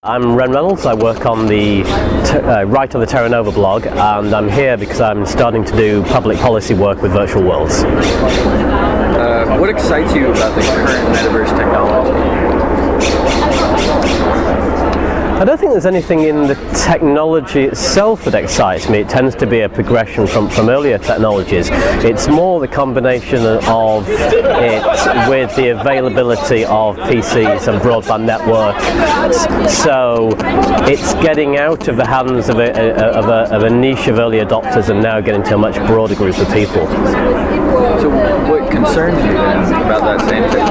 I'm Reynolds. I work on the write on the Terra blog, and I'm here because I'm starting to do public policy work with virtual worlds. What excites you about the current Metaverse technology? I don't think there's anything in the technology itself that excites me. It tends to be a progression from earlier technologies. It's more the combination of it with the availability of PCs and broadband networks. So it's getting out of the hands of a niche of early adopters and now getting to a much broader group of people. So what concerns you then about that same thing?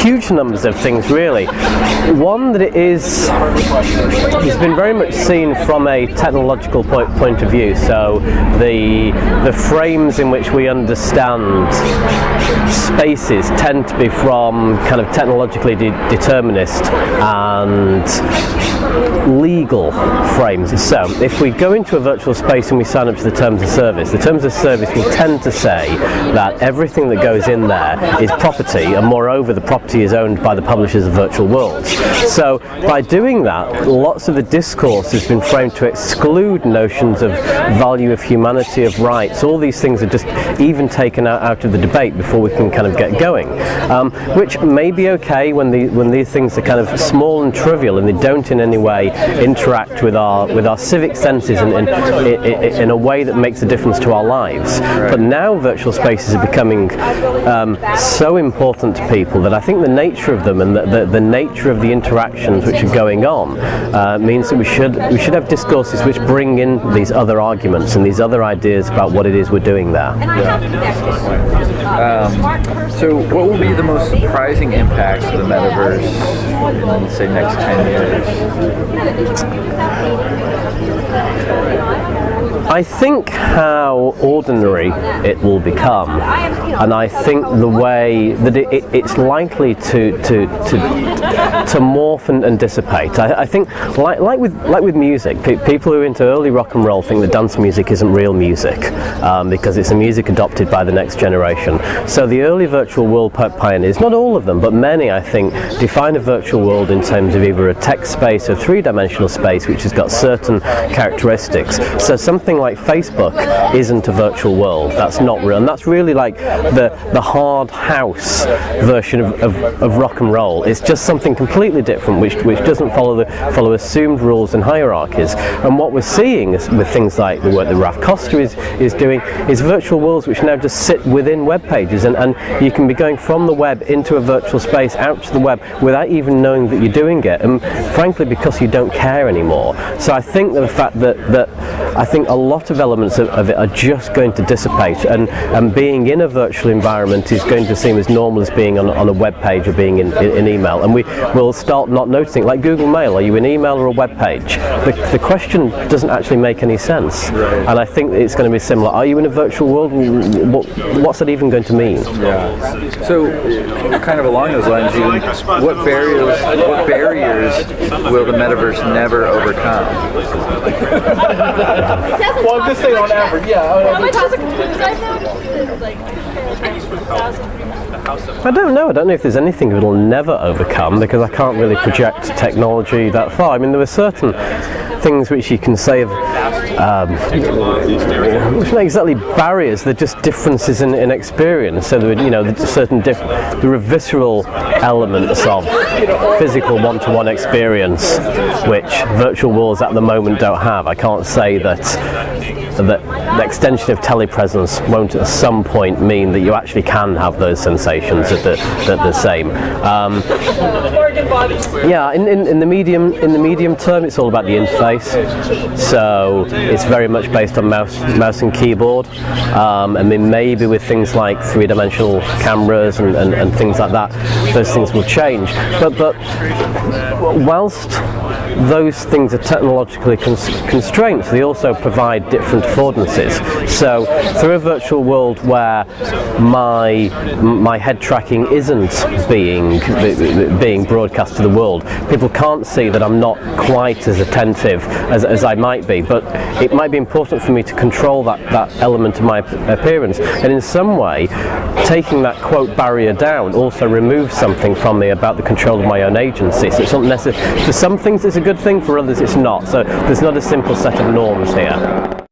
Huge numbers of things, really. One that it's been very much seen from a technological point of view. So the frames in which we understand spaces tend to be from kind of technologically determinist and legal frames. So if we go into a virtual space and we sign up to the terms of service will tend to say that everything that goes in there is property, and moreover the property is owned by the publishers of virtual worlds. So by doing that, lots of the discourse has been framed to exclude notions of value of humanity, of rights. All these things are just even taken out of the debate before we can kind of get going, which may be okay when these things are kind of small and trivial and they don't in any way interact with our civic senses in a way that makes a difference to our lives. But now virtual spaces are becoming so important to people that I think the nature of them and the nature of the interactions which are going on means that we should have discourses which bring in these other arguments and these other ideas about what it is we're doing there. So what will be the most surprising impacts of the Metaverse in, say, next 10 years? I think how ordinary it will become, and I think the way that it's likely to morph and dissipate. I think like with music, people who are into early rock and roll think that dance music isn't real music because it's a music adopted by the next generation. So the early virtual world pioneers, not all of them, but many, I think, define a virtual world in terms of either a text space or three-dimensional space which has got certain characteristics. So something like Facebook isn't a virtual world. That's not real, and that's really like the hard house version of rock and roll. It's just something completely different, which doesn't follow assumed rules and hierarchies. And what we're seeing with things like the work that Raf Costa is doing is virtual worlds which now just sit within web pages, and you can be going from the web into a virtual space out to the web without even knowing that you're doing it, and frankly because you don't care anymore. So I think that the fact that I think a lot of elements of it are just going to dissipate, and being in a virtual environment is going to seem as normal as being on a web page or being in email, and we will start not noticing, like Google Mail, are you in email or a web page? The question doesn't actually make any sense, and I think it's going to be similar. Are you in a virtual world? What's that even going to mean? Yeah. So kind of along those lines, what barriers will the Metaverse never overcome? Well, I'm just saying on average, I don't know if there's anything it'll never overcome, because I can't really project technology that far. I mean, there are certain things which you can say of which are not exactly barriers, they're just differences in experience. So there are, there are visceral elements of physical one-to-one experience which virtual worlds at the moment don't have. I can't say that the extension of telepresence won't at some point mean that you actually can have those sensations that the same. In the medium term, it's all about the interface. So it's very much based on mouse and keyboard. I mean, maybe with things like three-dimensional cameras and things like that, those things will change. But whilst those things are technologically constrained, they also provide different affordances. So through a virtual world where my head tracking isn't being broadcast to the world, people can't see that I'm not quite as attentive as I might be, but it might be important for me to control that element of my appearance. And in some way, taking that quote barrier down also removes something from me about the control of my own agency. So it's not necessary. For some things it's a good thing, for others it's not. So there's not a simple set of norms here.